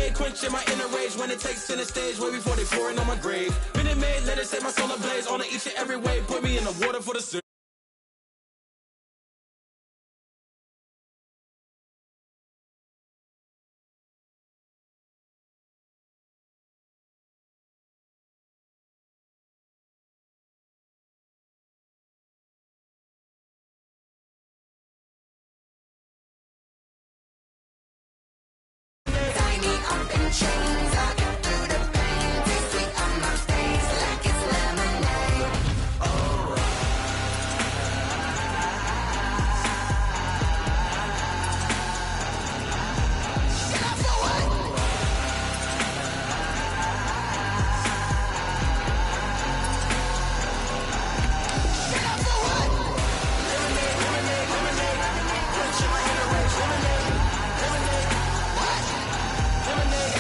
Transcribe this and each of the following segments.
lemonade, quenching my inner rage when it takes center stage, way before they pouring on my grave. Minute Maid, let it set my soul ablaze, on each and every way, put me in the water for the sea. Chains, I get through the pain, taste sweet on my face like it's lemonade. Oh, get up for what? Get up for what? Lemonade, lemonade, lemonade, quenching my inner rage. Lemonade, lemonade, what? Lemonade.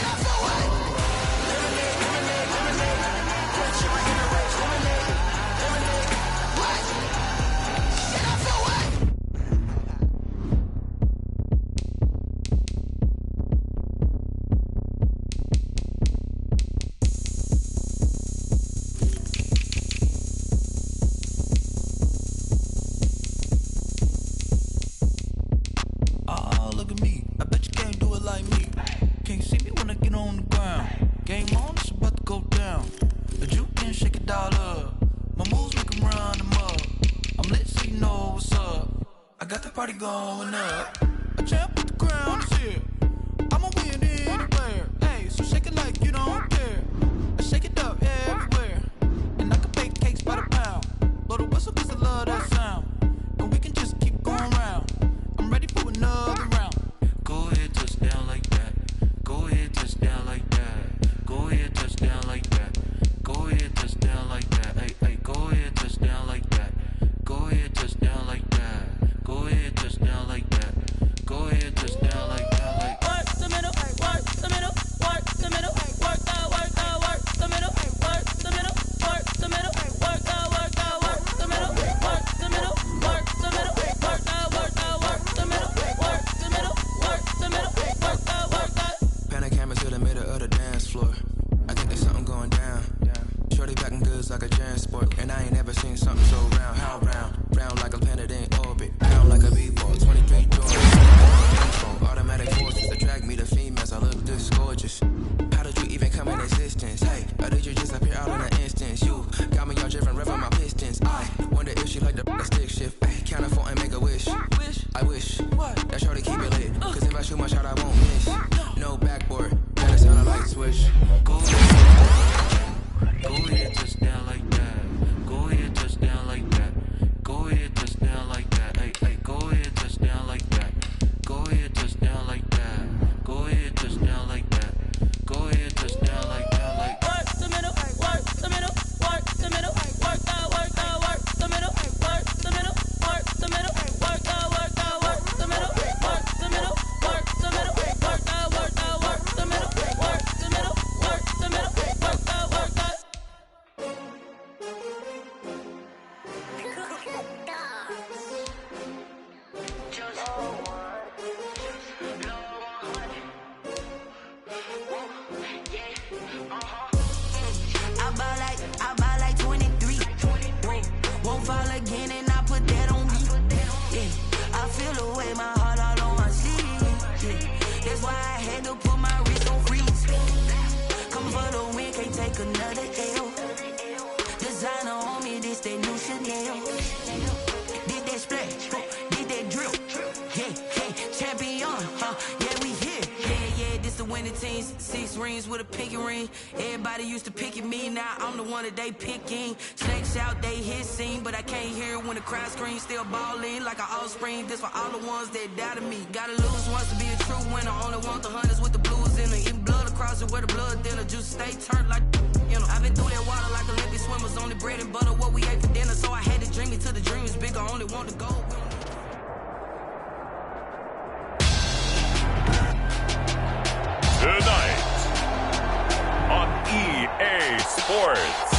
Party going up. A champ with the crown is here. I'ma win anywhere. Hey, so shake it like you don't care. I shake it up everywhere. And I can bake cakes by the pound. Blow the whistle 'cause I love that sound. And we can just keep going round. I'm ready for another round. Go ahead, touch down like that. Go ahead, touch down like that. Go ahead, touch down like that. Go ahead, touch down like that. Hey, hey, go ahead, touch down like that. Go ahead, touch down like that. Go ahead, touch down like that. Go ahead, touch down like that. Like work the middle, work the middle, work the middle, work the middle, work the middle, work the middle, work the middle, work the middle, work the middle, work the middle, work the middle, work the middle, work the. Panic cameras to the middle of the dance floor. I think there's something going down. Shorty packing goods like a transport, and I ain't never seen something so round. How round? Round like a planet in orbit. Round like a b-ball. 23 doors. Automatic forces attract me to females. I look this gorgeous. How did you even come in existence? Hey, or did you just appear out in an instance? You got me all driven, revving my pistons. I wonder if she like the stick shift. Ay, count a 4 and make a wish. I wish that shorty keep it lit. 'Cause if I shoot my shot, I won't miss. No backboard, gotta sound a light switch. Go ahead, touch down like that. Go ahead, touch down like that. Go ahead, touch down like that. Hey, hey, go ahead, touch down like that. Go ahead, touch down like that. Go ahead, touch down like that. Go ahead, touch down like that. Like work the middle, work the middle, work the middle, work the middle, work the middle, work the middle, work the middle, work the middle, work the middle, work the middle, work the middle, work the middle, work the middle, work the middle, work the. I buy like 23. Won't fall again and I put that on me. Yeah, I feel the way my heart all on my sleeve. Yeah, that's why I had to put my wrist on freeze. Come for the win, can't take another L. Designer on me, this that new Chanel. Did that splash, did that drill. Yeah, yeah, champion, yeah, we here. Yeah, this the winning team. 6 rings with a pinky ring. Everybody used to pick at me, now I'm the one that they picking. Snakes out, they hit scene, but I can't hear it when the crowd screams. Still balling like an offspring. This for all the ones that doubted me. Gotta lose once to be a true winner. Only want the hunters with the blues in it. Eating blood across it where the blood thinner. Juice stay turned like, you know. I've been through that water like Olympic swimmers. Only bread and butter, what we ate for dinner. So I had to dream it till the dream is big. I only want to go. Tonight on EA Sports,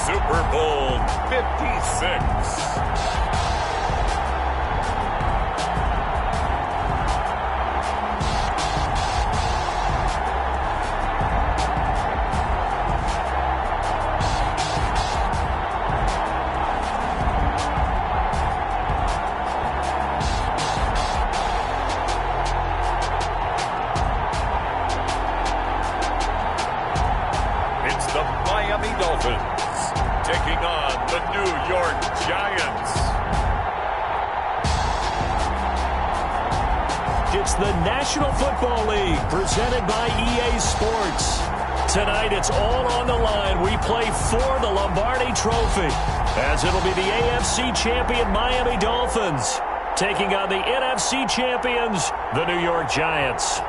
Super Bowl 56. It's the National Football League presented by EA Sports. Tonight, it's all on the line. We play for the Lombardi Trophy, as it'll be the AFC champion Miami Dolphins taking on the NFC champions, the New York Giants.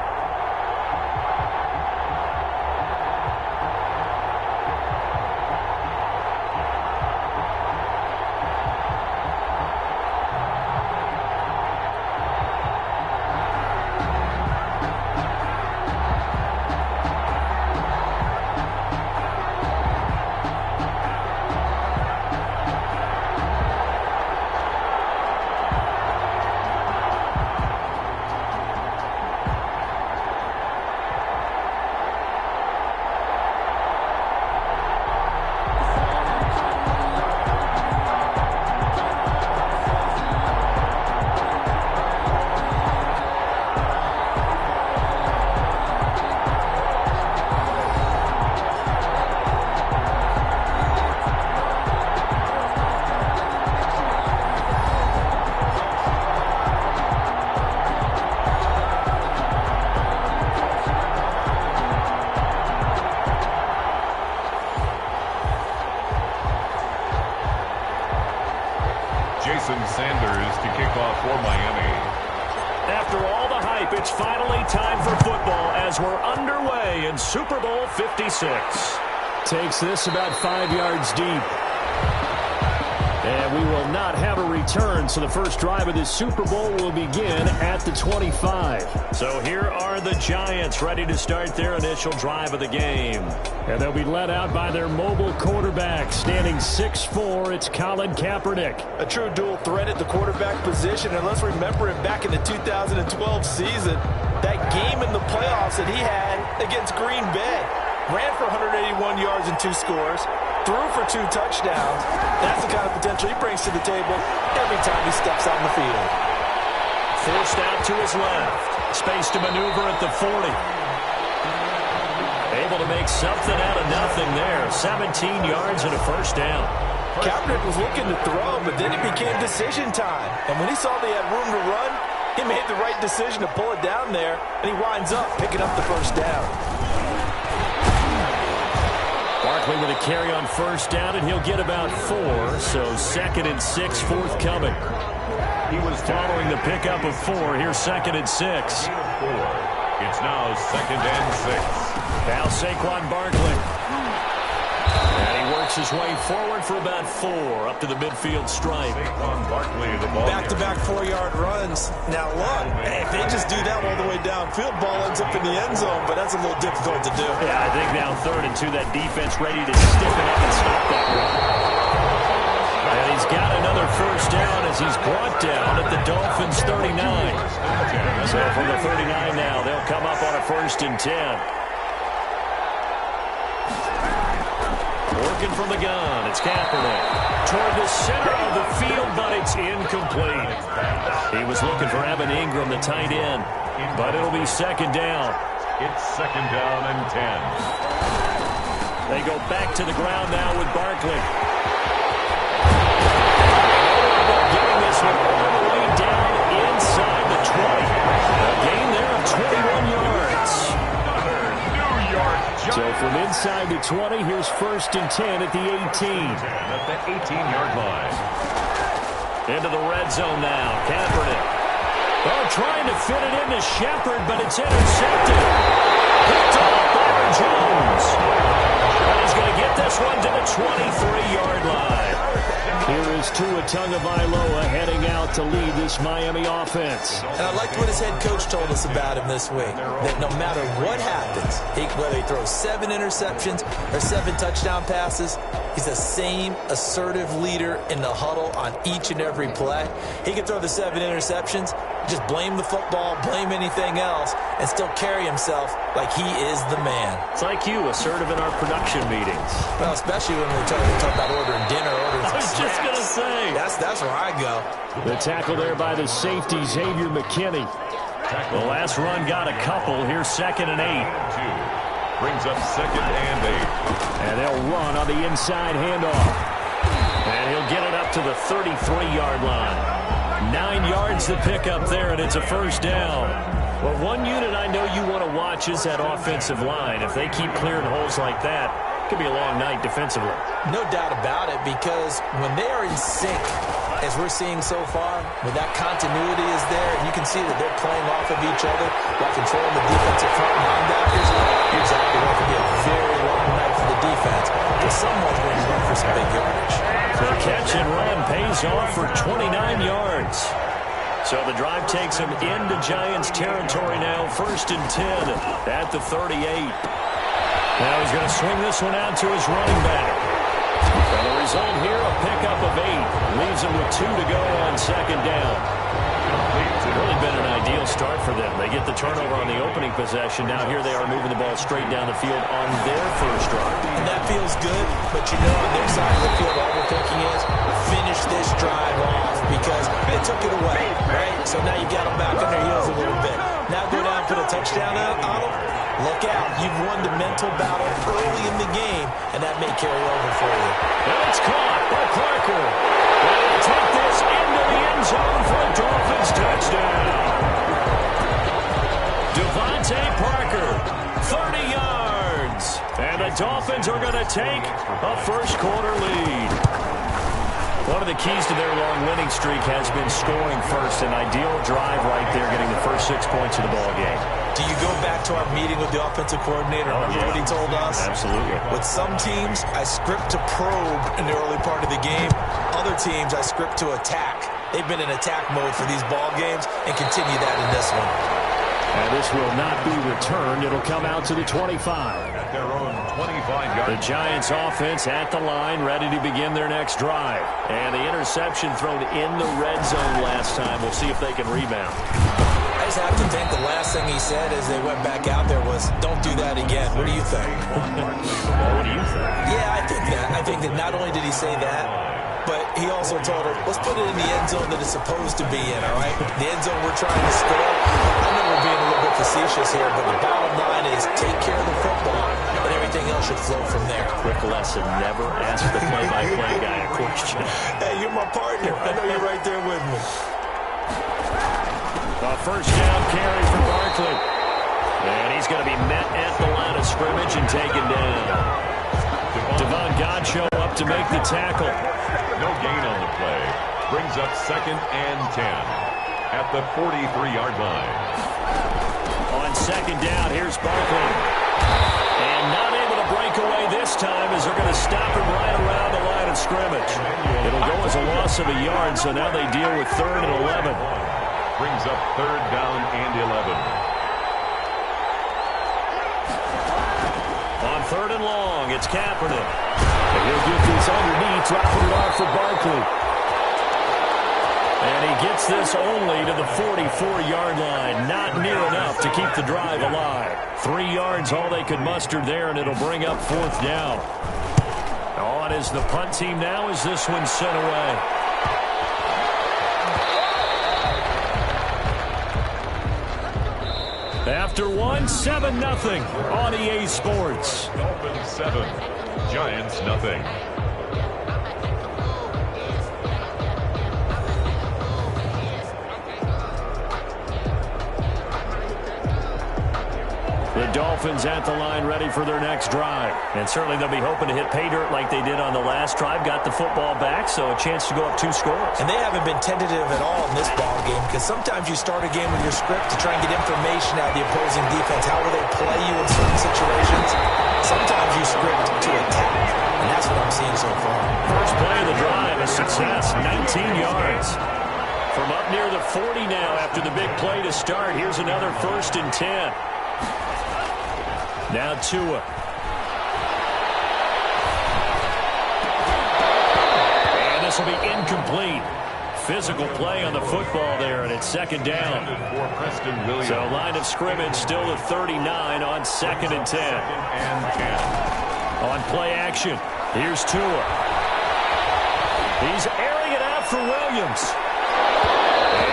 Sanders to kick off for Miami. After all the hype, it's finally time for football as we're underway in Super Bowl 56. Takes this about 5 yards deep. And we will not have a return, so the first drive of this Super Bowl will begin at the 25. So here are the Giants ready to start their initial drive of the game. And they'll be led out by their mobile quarterback, standing 6'4", it's Colin Kaepernick. A true dual threat at the quarterback position, and let's remember him back in the 2012 season. That game in the playoffs that he had against Green Bay. Ran for 181 yards and 2 scores. Threw for 2 touchdowns. That's the kind of potential he brings to the table every time he steps on the field. Forced out to his left. Space to maneuver at the 40. Able to make something out of nothing there. 17 yards and a first down. Kaepernick was looking to throw, but then it became decision time. And when he saw they had room to run, he made the right decision to pull it down there, and he winds up picking up the first down. Barkley with a carry on first down, and he'll get about 4, so 2nd and 6 forthcoming. He was following the pickup of 4. Here's 2nd and 6. It's now 2nd and 6. Now Saquon Barkley. And he works his way forward for about 4 up to the midfield stripe. Saquon Barkley, the ball. Back-to-back 4-yard runs. Now look, if they just do that all the way downfield, ball ends up in the end zone, but that's a little difficult to do. Yeah, I think now 3rd and 2, that defense ready to stiffen up and stop that run. And he's got another first down as he's brought down at the Dolphins' 39. So from the 39 now, they'll come up on a 1st and 10. Working from the gun, it's Kaepernick. Toward the center of the field, but it's incomplete. He was looking for Evan Ingram, the tight end, but it'll be 2nd down. It's 2nd down and 10. They go back to the ground now with Barkley. Getting this one all the way down inside the 20. A gain there of 21 yards. So from inside the 20, here's 1st and 10 at the 18. At the 18-yard line. Into the red zone now. Kaepernick. Oh, trying to fit it into Shepard, but it's intercepted. Picked off by Jones. And he's going to get this one to the 23-yard line. Here is Tua Tagovailoa heading out to lead this Miami offense. And I liked what his head coach told us about him this week, that no matter what happens, whether he throws 7 interceptions or 7 touchdown passes, he's the same assertive leader in the huddle on each and every play. He can throw the 7 interceptions, just blame the football, blame anything else, and still carry himself like he is the man. It's like you, assertive in our production meetings. Well, especially when we're talking about ordering dinner, ordering some snacks. I was just going to say. That's where I go. The tackle there by the safety, Xavier McKinney. The last run got a couple. Here's 2nd and 8. Brings up 2nd and 8. And they'll run on the inside handoff. And he'll get it up to the 33-yard line. 9 yards to pick up there, and it's a first down. Well, one unit I know you want to watch is that offensive line. If they keep clearing holes like that, it could be a long night defensively. No doubt about it, because when they are in sync, as we're seeing so far, when that continuity is there, and you can see that they're playing off of each other while controlling the defensive front linebackers, you're exactly right. It could be a very long night for the defense, because someone's going to run for some big yardage. The catch and run pays off for 29 yards. So the drive takes them into Giants territory now, 1st and 10 at the 38. Now he's going to swing this one out to his running back. And the result here, a pickup of 8. Leaves him with 2 to go on 2nd down. It's really been an ideal start for them. They get the turnover on the opening possession. Now here they are moving the ball straight down the field on their first drive. And that feels good, but you know on their side of the field, all we're thinking is finish this drive off because they took it away, right? So now you got them back on their heels a little bit. Now go down for the touchdown on them. Look out. You've won the mental battle early in the game, and that may carry over for you. And it's caught by Parker. And he'll take this into the end zone for a Dolphins touchdown. Devontae Parker, 30 yards. And the Dolphins are going to take a first-quarter lead. One of the keys to their long winning streak has been scoring first. An ideal drive right there, getting the first 6 points of the ball game. Do you go back to our meeting with the offensive coordinator? Remember what he told us? Absolutely. With some teams, I script to probe in the early part of the game. Other teams, I script to attack. They've been in attack mode for these ball games and continue that in this one. And this will not be returned. It'll come out to the 25. At their own 25-yard. The Giants offense at the line, ready to begin their next drive. And the interception thrown in the red zone last time. We'll see if they can rebound. I just have to think the last thing he said as they went back out there was, don't do that again. What do you think? Well, what do you think? Yeah, I think that not only did he say that, but he also told her, let's put it in the end zone that it's supposed to be in, all right? The end zone we're trying to score. I know we're being a little bit facetious here, but the bottom line is take care of the football, and everything else should flow from there. Quick lesson, never ask the play-by-play guy a question. Hey, you're my partner. I know you're right there with me. A first down carry for Barkley. And he's going to be met at the line of scrimmage and taken down. Devon Godchaux up to make the tackle. No gain on the play. Brings up 2nd and 10 at the 43-yard line. On 2nd down, here's Barkley. And not able to break away this time as they're going to stop him right around the line of scrimmage. It'll go as a loss of a yard, so now they deal with 3rd and 11. Brings up 3rd down and 11. On 3rd and long, it's Kaepernick. And he'll get this underneath, dropping it off for Barkley. And he gets this only to the 44-yard line. Not near enough to keep the drive alive. 3 yards, all they could muster there, and it'll bring up 4th down. On is the punt team now as this one's sent away. After 7-0 on EA Sports. Dolphins 7, Giants nothing. The Dolphins at the line ready for their next drive. And certainly they'll be hoping to hit pay dirt like they did on the last drive. Got the football back, so a chance to go up 2 scores. And they haven't been tentative at all in this ball game because sometimes you start a game with your script to try and get information out of the opposing defense. How will they play you in certain situations? Sometimes you script to attack, and that's what I'm seeing so far. First play of the drive, a success, 19 yards. From up near the 40 now after the big play to start. Here's another 1st and 10. Now Tua. And this will be incomplete. Physical play on the football there, and it's 2nd down. So line of scrimmage still at 39 on 2nd and 10. On play action, here's Tua. He's airing it out for Williams.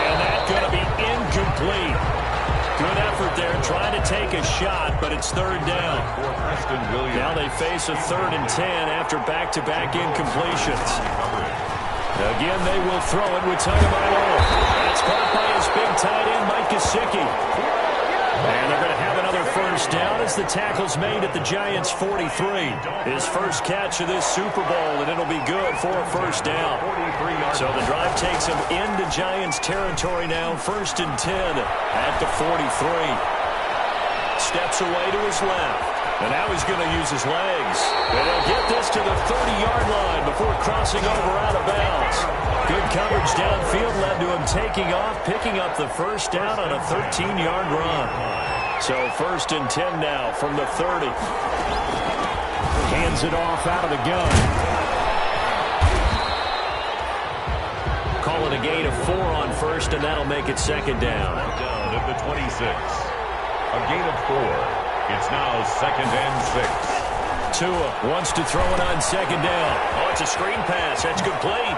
And that's going to be incomplete. Good effort there, trying to take a shot, but it's 3rd down. Now they face a 3rd and 10 after back-to-back incompletions. Again, they will throw it with Tagovailoa. That's caught by his big tight end, Mike Gesicki. And they're going to have another first down as the tackle's made at the Giants' 43. His first catch of this Super Bowl, and it'll be good for a first down. So the drive takes him into Giants territory now, 1st and 10 at the 43. Steps away to his left. And now he's going to use his legs. And he'll get this to the 30-yard line before crossing over out of bounds. Good coverage downfield led to him taking off, picking up the first down on a 13-yard run. So 1st and 10 now from the 30. Hands it off out of the gun. Call it a gain of 4 on 1st, and that'll make it 2nd down. Down at the 26. A gain of 4. It's now 2nd and 6. Tua wants to throw it on 2nd down. Oh, it's a screen pass. That's complete.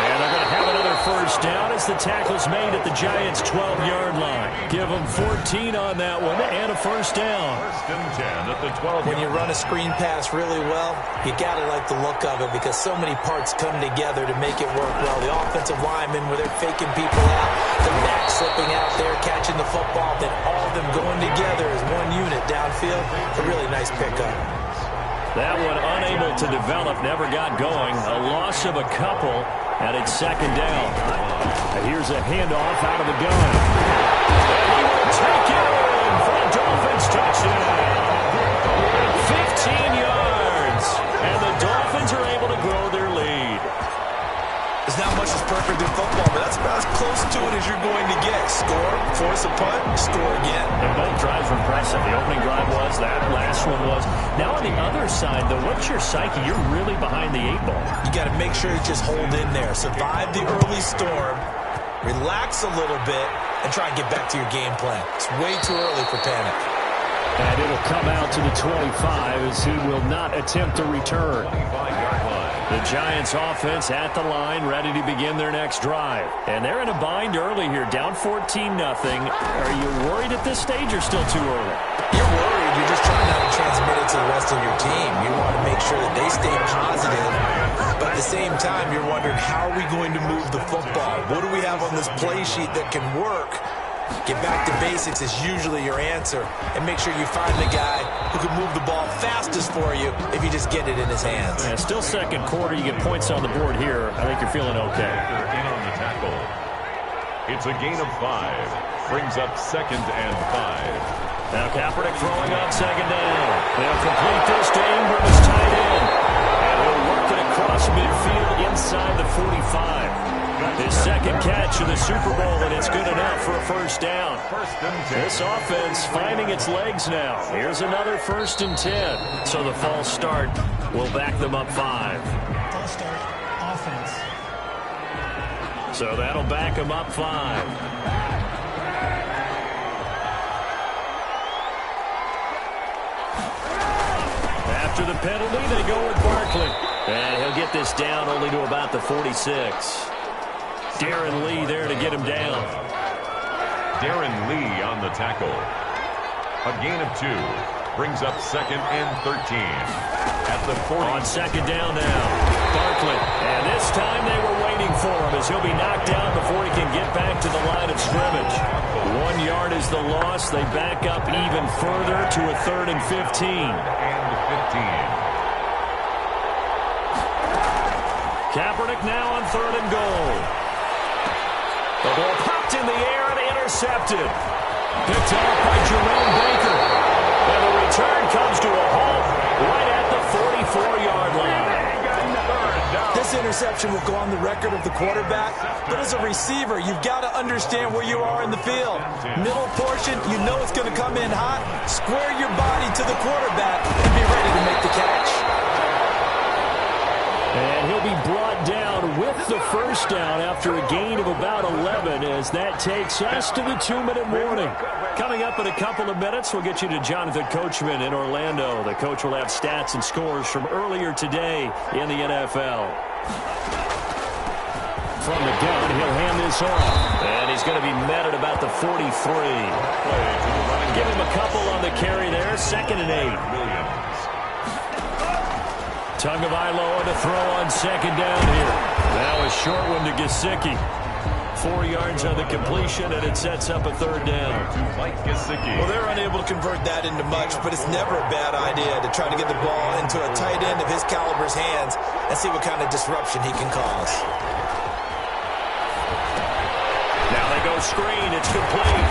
And they're going to have another first down as the tackle's made at the Giants' 12-yard line. Give them 14 on that one and a first down. 1st and 10 at the 12. When you run a screen pass really well, you got to like the look of it because so many parts come together to make it work well. The offensive linemen, where they're faking people out, the back slipping out there, catching the football, then all of them going together as one unit downfield. A really nice pickup. That one unable to develop, never got going. A loss of a couple, and it's 2nd down. And here's a handoff out of the gun. And he will take it in for a Dolphins touchdown. 15 yards, and the Dolphins are able to grow their lead. There's not much that's perfect in football, but that's about as close to it as you're going to get. Score, force a punt, score again. And both drives were impressive. The opening drive was, that last one was. Now on the other side, though, what's your psyche? You're really behind the 8 ball. You got to make sure you just hold in there. Survive the early storm, relax a little bit, and try and get back to your game plan. It's way too early for panic. And it'll come out to the 25 as he will not attempt to return. 25-yard line. The Giants offense at the line, ready to begin their next drive. And they're in a bind early here, down 14-0. Are you worried at this stage or still too early? You're worried. You're just trying not to transmit it to the rest of your team. You want to make sure that they stay positive. But at the same time, you're wondering, how are we going to move the football? What do we have on this play sheet that can work? Get back to basics is usually your answer. And make sure you find the guy who can move the ball fastest for you if you just get it in his hands. Yeah, still 2nd quarter. You get points on the board here. I think you're feeling okay. In on the tackle. It's a gain of 5. Brings up 2nd and 5. Now Kaepernick throwing on 2nd down. They'll complete this to Ingram as tight end. And he'll work it across midfield inside the 45. His 2nd catch of the Super Bowl, and it's good enough for a first down. This offense finding its legs now. Here's another 1st and 10. So the false start will back them up 5. False start, offense. So that'll back them up 5. After the penalty, they go with Barkley. And he'll get this down only to about the 46. Darren Lee there to get him down. Darren Lee on the tackle. A gain of 2. Brings up 2nd and 13. At the 40. On 2nd down now. Barkley. And this time they were waiting for him as he'll be knocked down before he can get back to the line of scrimmage. 1 yard is the loss. They back up even further to a 3rd and 15. And 15. Kaepernick now on 3rd and goal. The ball popped in the air and intercepted. Picked off by Jerome Baker. And the return comes to a halt right at the 44-yard line. This interception will go on the record of the quarterback, but as a receiver, you've got to understand where you are in the field. Middle portion, you know it's going to come in hot. Square your body to the quarterback and be ready to make the catch. And he'll be brought down with the first down after a gain of about 11 as that takes us to the 2-minute warning. Coming up in a couple of minutes, we'll get you to Jonathan Coachman in Orlando. The coach will have stats and scores from earlier today in the NFL. From the gun, he'll hand this off. And he's going to be met at about the 43. Give him a couple on the carry there. 2nd and 8. Tagovailoa to throw on 2nd down here. Now a short one to Gesicki. 4 yards on the completion, and it sets up a third down. Well, they're unable to convert that into much, but it's never a bad idea to try to get the ball into a tight end of his caliber's hands and see what kind of disruption he can cause. Now they go screen. It's complete.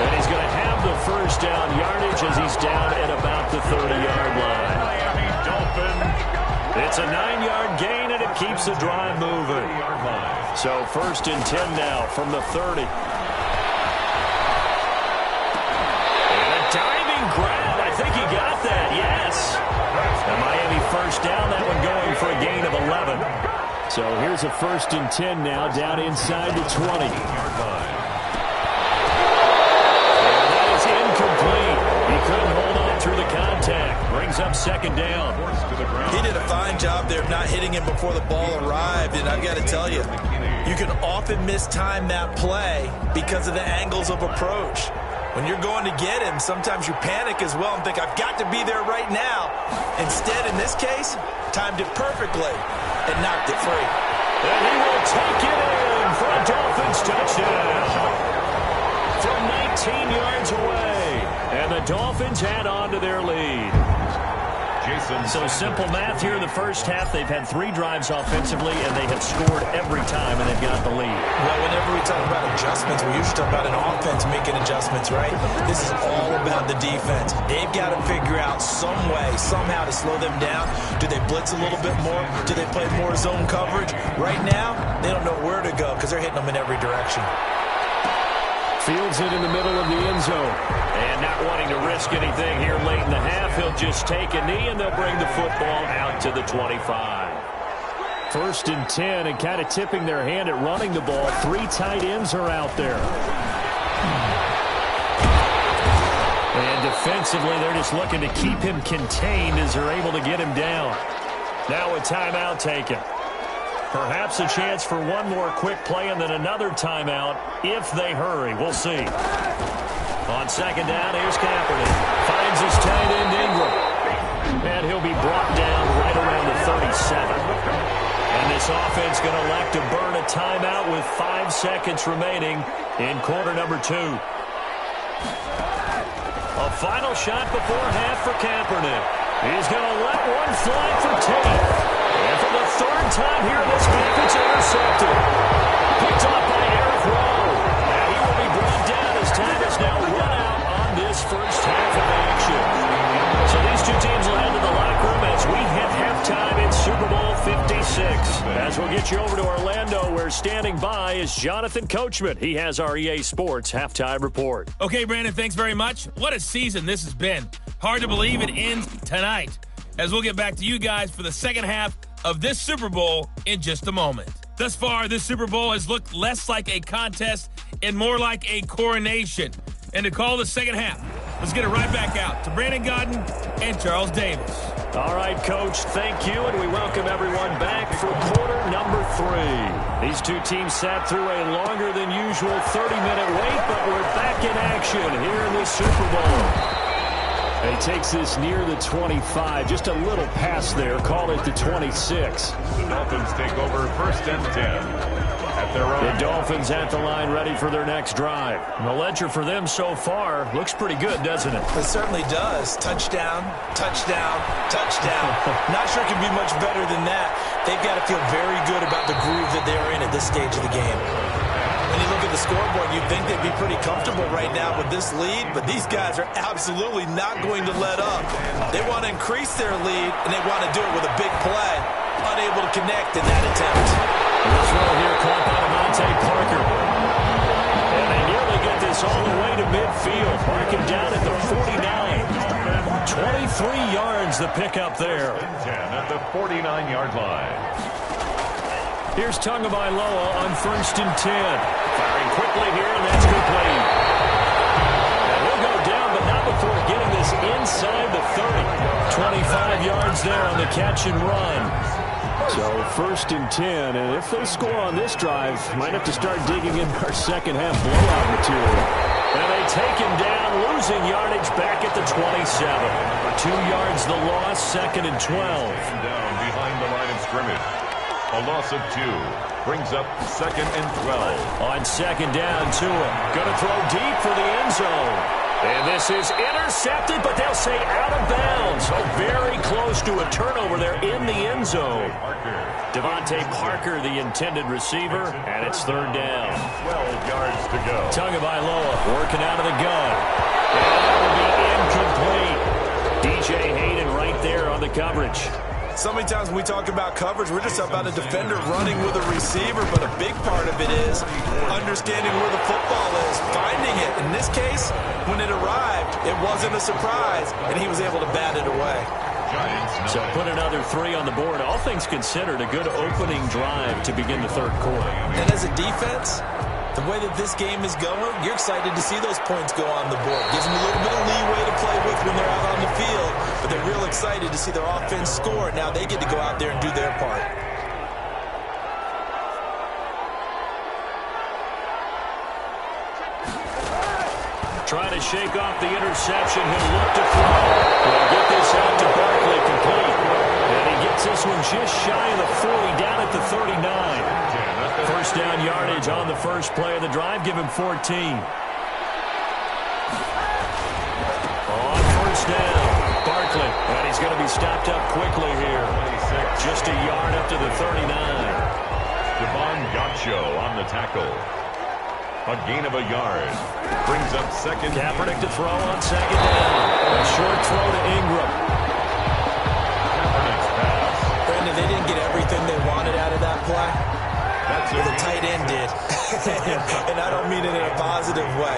And he's going to have the first down yardage as he's down at about the 30-yard line. It's a 9-yard gain, and it keeps the drive moving. So 1st and 10 now from the 30. And a diving grab. I think he got that, yes. The Miami first down, that one going for a gain of 11. So here's a 1st and 10 now, down inside the 20. And that is incomplete. He couldn't hold on through the contact. Brings up 2nd down. He did a fine job there of not hitting him before the ball arrived, and I've got to tell you, you can often mistime that play because of the angles of approach. When you're going to get him, sometimes you panic as well and think, I've got to be there right now. Instead, in this case, timed it perfectly and knocked it free. And he will take it in for a Dolphins touchdown from 19 yards away. And the Dolphins add on to their lead. So simple math here in the first half. They've had 3 drives offensively, and they have scored every time, and they've got the lead. Well, whenever we talk about adjustments, we usually talk about an offense making adjustments, right? This is all about the defense. They've got to figure out some way, somehow to slow them down. Do they blitz a little bit more? Do they play more zone coverage? Right now, they don't know where to go because they're hitting them in every direction. Fields it in the middle of the end zone. And not wanting to risk anything here late in the half, he'll just take a knee, and they'll bring the football out to the 25. 1st and 10, and kind of tipping their hand at running the ball. 3 tight ends are out there. And defensively, they're just looking to keep him contained as they're able to get him down. Now a timeout taken. Perhaps a chance for one more quick play and then another timeout if they hurry. We'll see. On 2nd down, here's Kaepernick. Finds his tight end Ingram. And he'll be brought down right around the 37. And this offense going to elect to burn a timeout with 5 seconds remaining in quarter number 2. A final shot before half for Kaepernick. He's going to let one fly for Tate. And for the 3rd time here in this half, it's intercepted. Picked off by Eric Rowe. And he will be brought down as time is now run out on this first half of action. So these two teams will head to the locker room as we hit halftime in Super Bowl 56. As we'll get you over to Orlando, where standing by is Jonathan Coachman. He has our EA Sports halftime report. Okay, Brandon, thanks very much. What a season this has been. Hard to believe it ends tonight, as we'll get back to you guys for the second half of this Super Bowl in just a moment. Thus far, this Super Bowl has looked less like a contest and more like a coronation. And to call the second half, let's get it right back out to Brandon Godden and Charles Davis. All right, Coach, thank you, and we welcome everyone back for quarter number 3. These two teams sat through a longer than usual 30-minute wait, but we're back in action here in the Super Bowl. He takes this near the 25, just a little pass there, call it the 26. The Dolphins take over 1st and 10 at their own. The Dolphins at the line ready for their next drive. And the ledger for them so far looks pretty good, doesn't it? It certainly does. Touchdown, touchdown, touchdown. Not sure it can be much better than that. They've got to feel very good about the groove that they're in at this stage of the game. When you look at the scoreboard, you'd think they'd be pretty comfortable right now with this lead, but these guys are absolutely not going to let up. They want to increase their lead, and they want to do it with a big play. Unable to connect in that attempt. This throw here caught by Devontae Parker. And they nearly get this all the way to midfield. Mark him down at the 49. 23 yards the pickup there. 10 at the 49-yard line. Here's Tagovailoa on 1st and 10. Firing quickly here, and that's complete. And he'll go down, but not before getting this inside the 30. 25 yards there on the catch and run. So 1st and 10, and if they score on this drive, might have to start digging in our second half blowout material. And they take him down, losing yardage back at the 27. For 2 yards the loss, 2nd and 12. Down behind the line of scrimmage. A loss of 2. Brings up 2nd and 12. On 2nd down, Tua going to throw deep for the end zone. And this is intercepted, but they'll say out of bounds. So very close to a turnover there in the end zone. Devontae Parker, the intended receiver, and it's 3rd down. 12 yards to go. Tagovailoa working out of the gun. And that will be incomplete. DJ Hayden right there on the coverage. So many times when we talk about coverage, we're just about a defender running with a receiver, but a big part of it is understanding where the football is, finding it. In this case, when it arrived, it wasn't a surprise, and he was able to bat it away. So put another 3 on the board. All things considered, a good opening drive to begin the 3rd quarter. And as a defense, the way that this game is going, you're excited to see those points go on the board. Gives them a little bit of leeway to play with when they're out on the field, but they're real excited to see their offense score. Now they get to go out there and do their part. Trying to shake off the interception. He'll look to throw. He'll get this out to Barkley complete. And he gets this one just shy of the 40, down at the 39. 1st down yardage on the first play of the drive. Give him 14. On 1st down, Barkley. And he's going to be stopped up quickly here. Just a yard up to the 39. Devon Gacho on the tackle. A gain of a yard. Brings up 2nd. Kaepernick to throw on 2nd down. A short throw to Ingram. Kaepernick's pass. Brandon, they didn't get everything they wanted out of that play. Well, the tight end did. And I don't mean it in a positive way.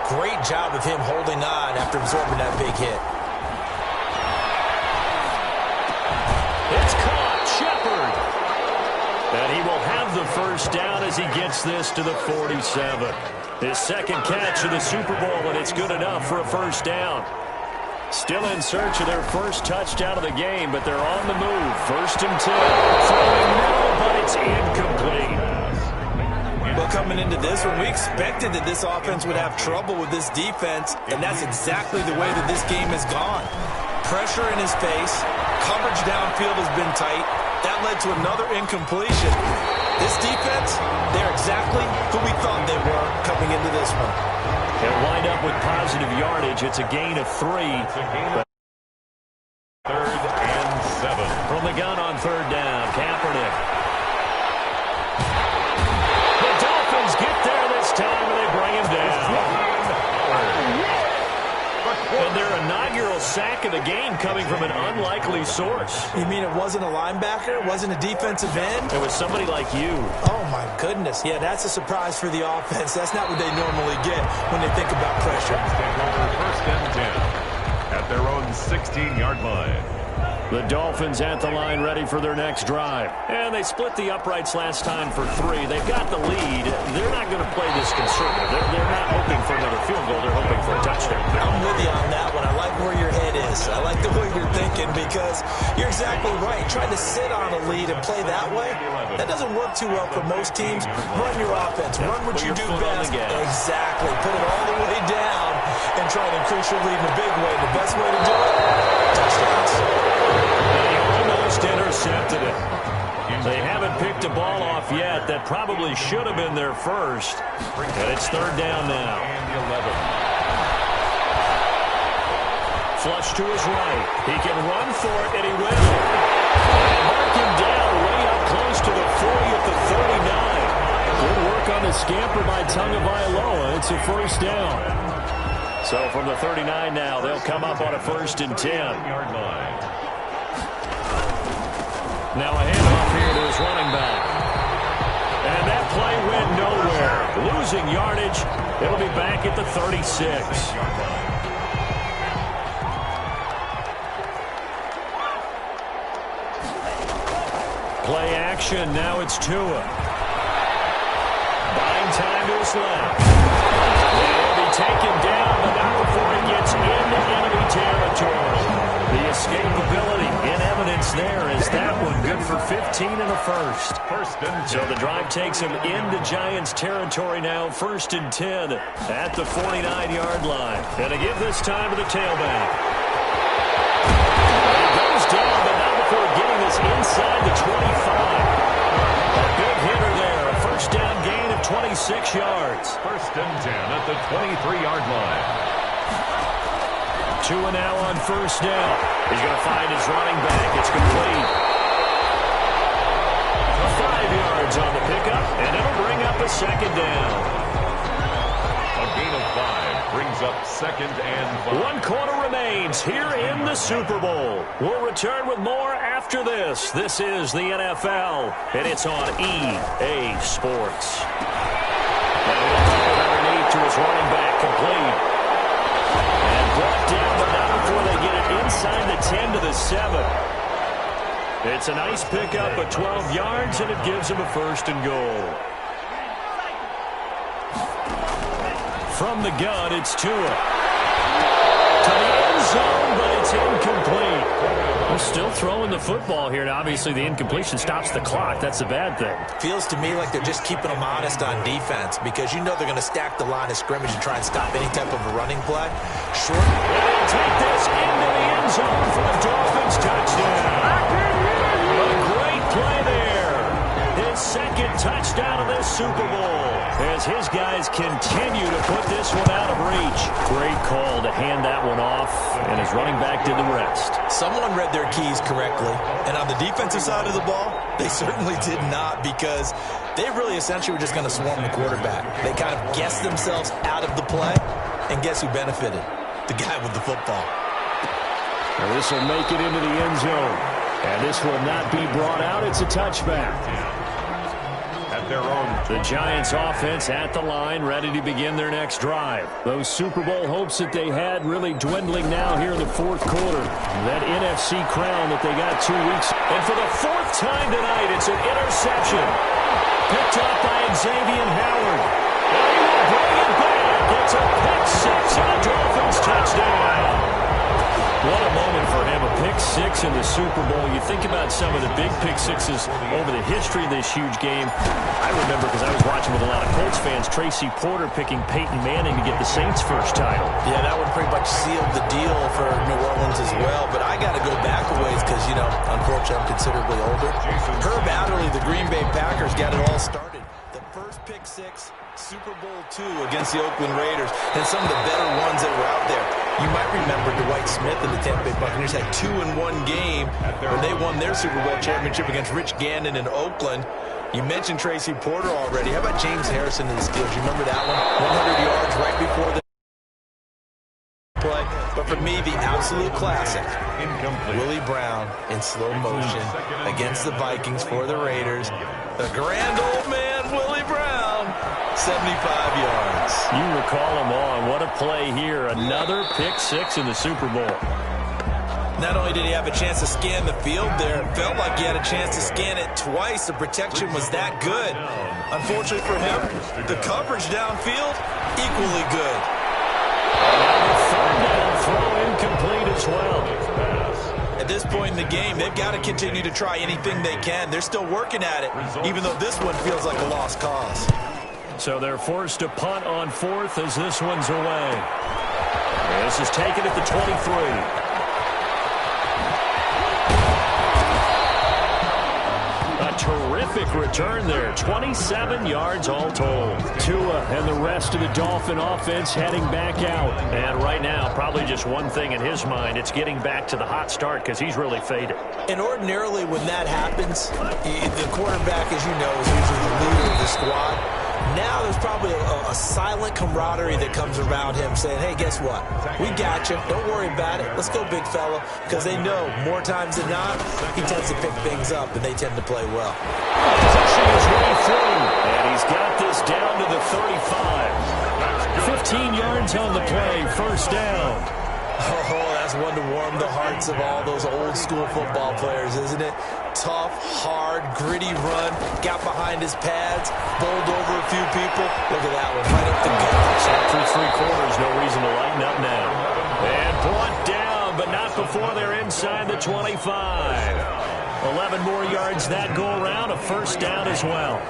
Great job of him holding on after absorbing that big hit. It's caught. Shepard. And he will have the 1st down as he gets this to the 47. His 2nd catch of the Super Bowl, and it's good enough for a 1st down. Still in search of their 1st touchdown of the game, but they're on the move. 1st and 10. Throwing middle, but it's incomplete. Well, coming into this one, we expected that this offense would have trouble with this defense, and that's exactly the way that this game has gone. Pressure in his face. Coverage downfield has been tight. That led to another incompletion. This defense, they're exactly who we thought they were coming into this one. They'll wind up with positive yardage. It's a gain of 3. 3rd and 7. From the gun on 3rd down, Kaepernick. The Dolphins get there this time, and they bring him down. And their inaugural sack of the game coming from an unlikely source. You mean it wasn't a linebacker? It wasn't a defensive end? It was somebody like you. Oh, my goodness. Yeah, that's a surprise for the offense. That's not what they normally get when they think about pressure. 1st and 10 at their own 16-yard line. The Dolphins at the line ready for their next drive. And they split the uprights last time for 3. They've got the lead. They're not going to play this conservative. They're not hoping for another field goal. They're hoping for a touchdown. I'm with you on that one. I like where your head is. I like the way you're thinking because you're exactly right. Trying to sit on a lead and play that way, that doesn't work too well for most teams. Run your offense. Run what you do best. Exactly. Put it all the way down and try to increase your lead in a big way. The best way to do it, touchdowns. They almost intercepted it. They haven't picked a ball off yet. That probably should have been their first. And it's 3rd down now. Flush to his right. He can run for it, and he will. And mark him down way up close to the 40 at the 39. Good work on the scamper by Tagovailoa. It's a 1st down. So from the 39 now, they'll come up on a 1st and 10. Now a handoff here to his running back. And that play went nowhere. Losing yardage. It'll be back at the 36. Play action. Now it's Tua. Buying time to his left. He'll be taken down, but not before he gets into enemy territory. The escapability in evidence there is that one good for 15 in the 1st. So the drive takes him into Giants territory now. 1st and 10 at the 49-yard line. And to give this time to the tailback. He goes down, but not before getting this inside the 25. A big hitter there 26 yards. First and 10 at the 23-yard line. Tua now on first down. He's going to find his running back. It's complete. 5 yards on the pickup, and it'll bring up a second down. A gain of 5 brings up second and 5. 1 quarter remains here in the Super Bowl. We'll return with more after this. This is the NFL, and it's on EA Sports. And he'll throw it underneath to his running back, complete. And brought down, but not before they get it inside the 10 to the 7. It's a nice pickup of 12 yards, and it gives him a first and goal. From the gun, it's Tua. To the end zone, but it's incomplete. They're still throwing the football here, and obviously the incompletion stops the clock. That's the bad thing. Feels to me like they're just keeping them honest on defense because you know they're going to stack the line of scrimmage and try and stop any type of a running play. Short. They'll take this into the end zone for a Dolphins touchdown. A great play there. His second touchdown of this Super Bowl as his guys continue to put this one out of reach. Great call to hand that one off, and his running back did the rest. Someone read their keys correctly, and on the defensive side of the ball, they certainly did not because they really essentially were just going to swarm the quarterback. They kind of guessed themselves out of the play, and guess who benefited? The guy with the football. And this will make it into the end zone, and this will not be brought out. It's a touchback. Their own. The Giants offense at the line, ready to begin their next drive. Those Super Bowl hopes that they had really dwindling now here in the fourth quarter. That NFC crown that they got 2 weeks. And for the fourth time tonight, it's an interception. Picked up by Xavier Howard. And he will bring it back. It's a pick six and a Dolphins touchdown. What a moment for him, a pick six in the Super Bowl. You think about some of the big pick sixes over the history of this huge game. I remember because I was watching with a lot of Colts fans, Tracy Porter picking Peyton Manning to get the Saints' first title. Yeah, that one pretty much sealed the deal for New Orleans as well. But I got to go back a ways because, you know, unfortunately I'm considerably older. Herb Adderley, the Green Bay Packers, got it all started. The first pick six, Super Bowl II against the Oakland Raiders, and some of the better ones that were out there. You might remember Dwight Smith and the Tampa Bay Buccaneers had 2-in-1 game when they won their Super Bowl championship against Rich Gannon in Oakland. You mentioned Tracy Porter already. How about James Harrison and the Steelers? You remember that one? 100 yards right before the play. But for me, the absolute classic, Willie Brown in slow motion against the Vikings for the Raiders. The grand old man, Willie Brown, 75 yards. You recall them all. What a play here. Another pick six in the Super Bowl. Not only did he have a chance to scan the field there, it felt like he had a chance to scan it twice. The protection was that good. Unfortunately for him, the coverage downfield, equally good. Third down throw incomplete as well. At this point in the game, they've got to continue to try anything they can. They're still working at it, even though this one feels like a lost cause. So they're forced to punt on fourth as this one's away. This is taken at the 23. Terrific return there. 27 yards all told. Tua and the rest of the Dolphin offense heading back out. And right now, probably just one thing in his mind. It's getting back to the hot start because he's really faded. And ordinarily when that happens, the quarterback, as you know, is usually the leader of the squad. Now there's probably a silent camaraderie that comes around him saying, hey, guess what? We got you. Don't worry about it. Let's go, big fella. Because they know more times than not, he tends to pick things up, and they tend to play well. Pushing his way through, and he's got this down to the 35. 15 yards on the play, first down. Oh, that's one to warm the hearts of all those old school football players, isn't it? Tough, hard, gritty run, got behind his pads, bowled over a few people. Look at that one, right up the gut. Through three quarters, no reason to lighten up now. And brought down, but not before they're inside the 25. 11 more yards that go around, a first down as well.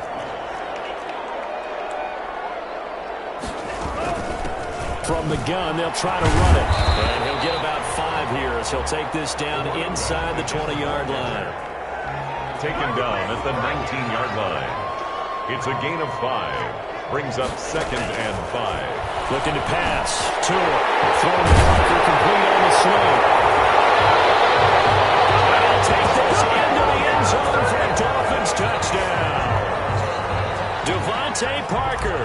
From the gun, they'll try to run it. And he'll get about 5 here as he'll take this down inside the 20-yard line. Taken down at the 19-yard line. It's a gain of 5. Brings up 2nd and 5. Looking to pass. Tua. Throwing the blocker complete on the swing. They'll take this into the end zone for a Dolphins touchdown. Devontae Parker,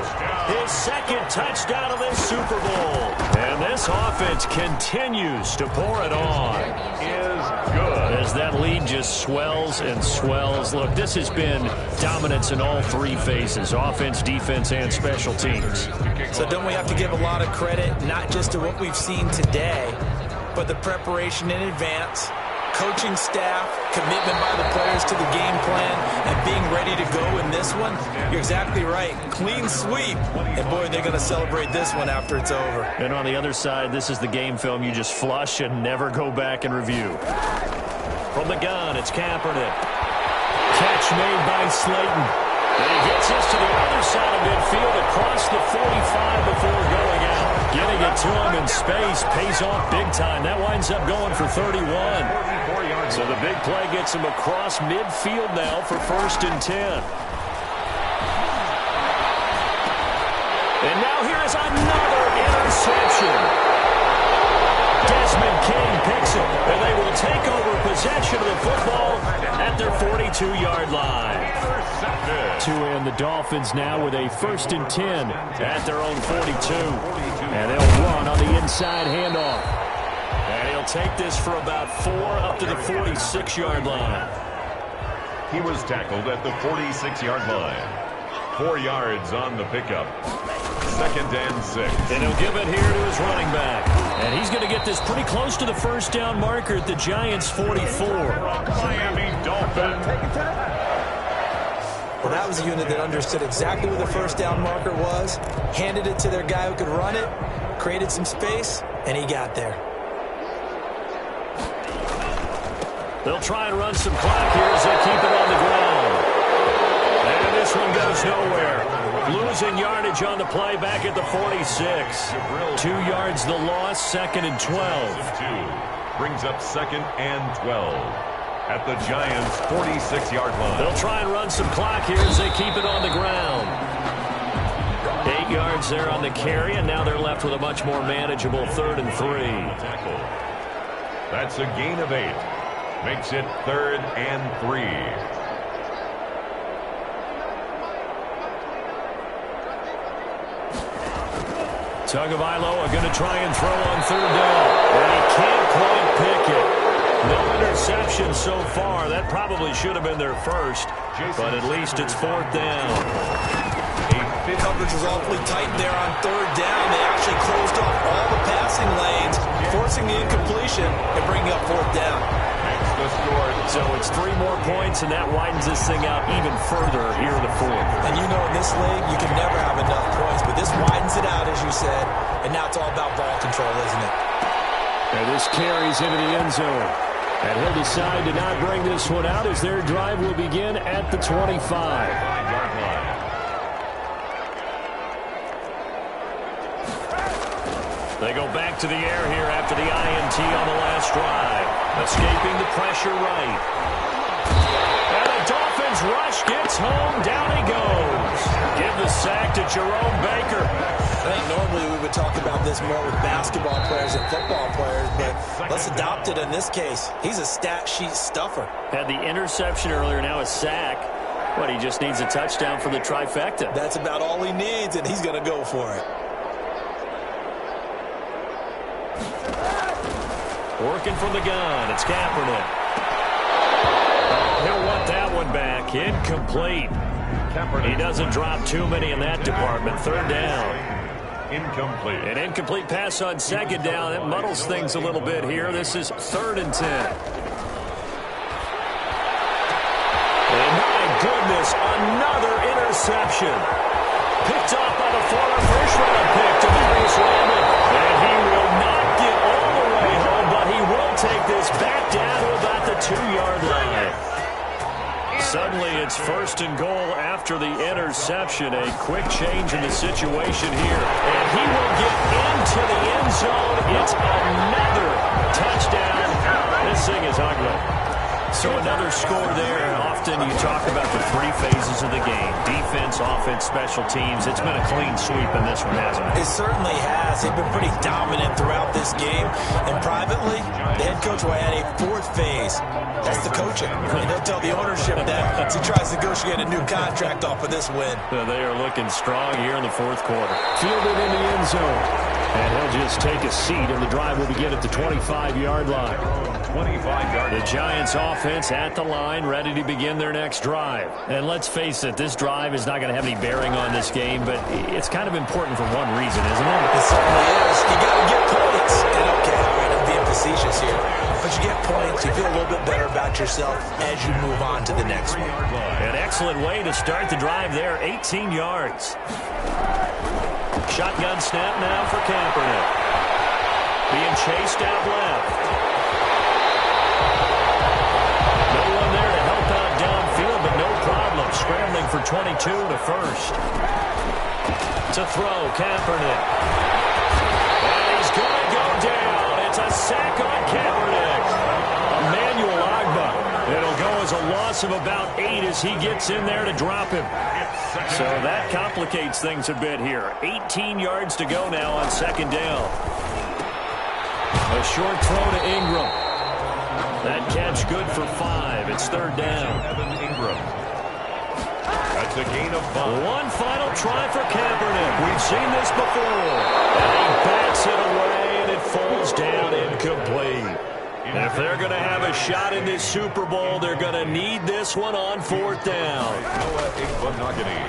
his 2nd touchdown of this Super Bowl. And this offense continues to pour it on. Is good. As that lead just swells and swells. Look, this has been dominance in all 3 phases, offense, defense, and special teams. So don't we have to give a lot of credit, not just to what we've seen today, but the preparation in advance, coaching staff, commitment by the players to the game plan, and being ready to go in this one? You're exactly right. Clean sweep. And, boy, they're going to celebrate this one after it's over. And on the other side, this is the game film you just flush and never go back and review. From the gun, it's Kaepernick. Catch made by Slayton. And he gets this to the other side of midfield across the 45 before going out. Getting it to him in space pays off big time. That winds up going for 31. So the big play gets him across midfield now for 1st and 10. And now here is another interception. Desmond King picks it, and they will take over possession of the football at their 42-yard line. To end the Dolphins now with a 1st and 10 at their own 42. And they'll run on the inside handoff. And he'll take this for about 4 up to the 46-yard line. He was tackled at the 46-yard line. 4 yards on the pickup. 2nd and 6. And he'll give it here to his running back. And he's going to get this pretty close to the 1st down marker at the Giants' 44. Miami Dolphins. Well, that was a unit that understood exactly where the 1st down marker was, handed it to their guy who could run it, created some space, and he got there. They'll try and run some clock here as they keep it on the ground. And this one goes nowhere. Losing yardage on the play back at the 46. 2 yards the loss, 2nd and 12. Brings up 2nd and 12 at the Giants' 46-yard line. They'll try and run some clock here as they keep it on the ground. 8 yards there on the carry, and now they're left with a much more manageable 3rd and 3. That's a gain of 8. Makes it 3rd and 3. Tagovailoa are going to try and throw on 3rd down. And he can't quite pick it. No interception so far. That probably should have been their 1st, but at least it's 4th down. Coverage was awfully tight there on 3rd down. They actually closed off all the passing lanes, forcing the incompletion and bringing up 4th down. The score. So it's 3 more points, and that widens this thing out even further here in the 4th. And you know in this league, you can never have enough points, but this widens it out, as you said, and now it's all about ball control, isn't it? And this carries into the end zone. And he'll decide to not bring this one out as their drive will begin at the 25. They go back to the air here after the INT on the last drive. Escaping the pressure right. And the Dolphins rush gets home. Down he goes. Give the sack to Jerome Baker. I think normally we would talk about this more with basketball players and football players, but let's adopt it in this case. He's a stat sheet stuffer. Had the interception earlier, now a sack. But he just needs a touchdown for the trifecta. That's about all he needs, and he's going to go for it. Working from the gun, it's Kaepernick. Oh, he'll want that one back. Incomplete. He doesn't drop too many in that department. 3rd down. Incomplete. An incomplete pass on 2nd down. That muddles things a little bit here. This is 3rd and 10. And my goodness, another interception. Picked off by the former first-round pick, Demarius Randall. And he will not get all the way home, but he will take this back down to about the 2-yard line. Suddenly it's 1st and goal after the interception. A quick change in the situation here. And he will get into the end zone. It's another touchdown. This thing is ugly. So another score there. Often you talk about the three phases of the game. Defense, offense, special teams. It's been a clean sweep in this one, hasn't it? It certainly has. They've been pretty dominant throughout this game. And privately, the head coach will add a fourth phase. That's the coaching. And he'll tell the ownership that as he tries to negotiate a new contract off of this win. They are looking strong here in the fourth quarter. Fielded in the end zone. And he'll just take a seat, and the drive will begin at the 25-yard line. 25-yard. The Giants offense at the line, ready to begin their next drive. And let's face it, this drive is not going to have any bearing on this game, but it's kind of important for one reason, isn't it? It certainly is. You got to get points. And okay, all right, I'm being facetious here. But you get points, you feel a little bit better about yourself as you move on to the next one. An excellent way to start the drive there, 18 yards. Shotgun snap now for Kaepernick. Being chased out left. No one there to help out downfield, but no problem. Scrambling for 22 to first. To throw, Kaepernick. And he's going to go down. It's a sack on Kaepernick. Emmanuel Agba. It'll go as a loss of about 8 as he gets in there to drop him. So that complicates things a bit here. 18 yards to go now on second down. A short throw to Ingram. That catch good for 5. It's third down. Evan Ingram. That's a gain of 5. One final try for Kaepernick. We've seen this before. And he bats it away, and it falls down incomplete. And if they're going to have a shot in this Super Bowl, they're going to need this one on fourth down.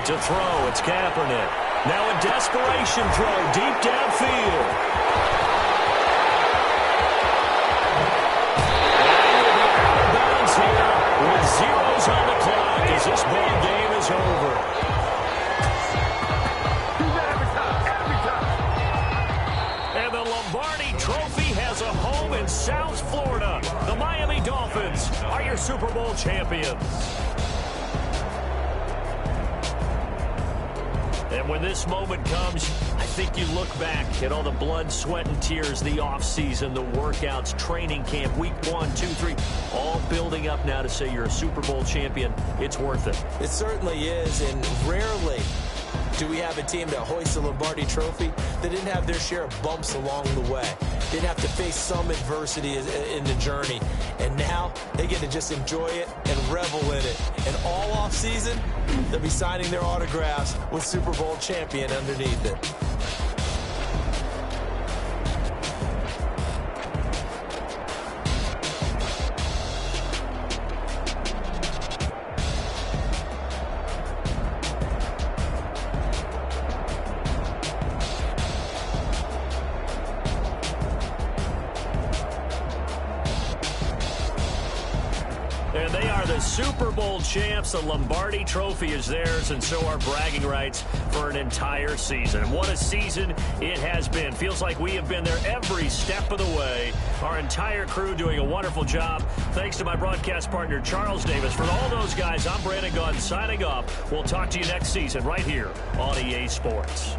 To throw, it's Kaepernick. Now a desperation throw deep downfield. Bounce here with zeros on the clock as this ball game is over. And the Lombardi Trophy has a home in South Florida. The Miami Dolphins are your Super Bowl champions. And when this moment comes, I think you look back at all the blood, sweat, and tears, the offseason, the workouts, training camp, week 1, 2, 3, all building up now to say you're a Super Bowl champion. It's worth it. It certainly is, and rarely do we have a team that hoists the Lombardi Trophy that didn't have their share of bumps along the way, didn't have to face some adversity in the journey, and now they get to just enjoy it and revel in it. And all offseason, they'll be signing their autographs with Super Bowl champion underneath it. And they are the Super Bowl champs. The Lombardi Trophy is theirs, and so are bragging rights for an entire season. What a season it has been. Feels like we have been there every step of the way. Our entire crew doing a wonderful job. Thanks to my broadcast partner, Charles Davis. For all those guys, I'm Brandon Gaudin signing off. We'll talk to you next season right here on EA Sports.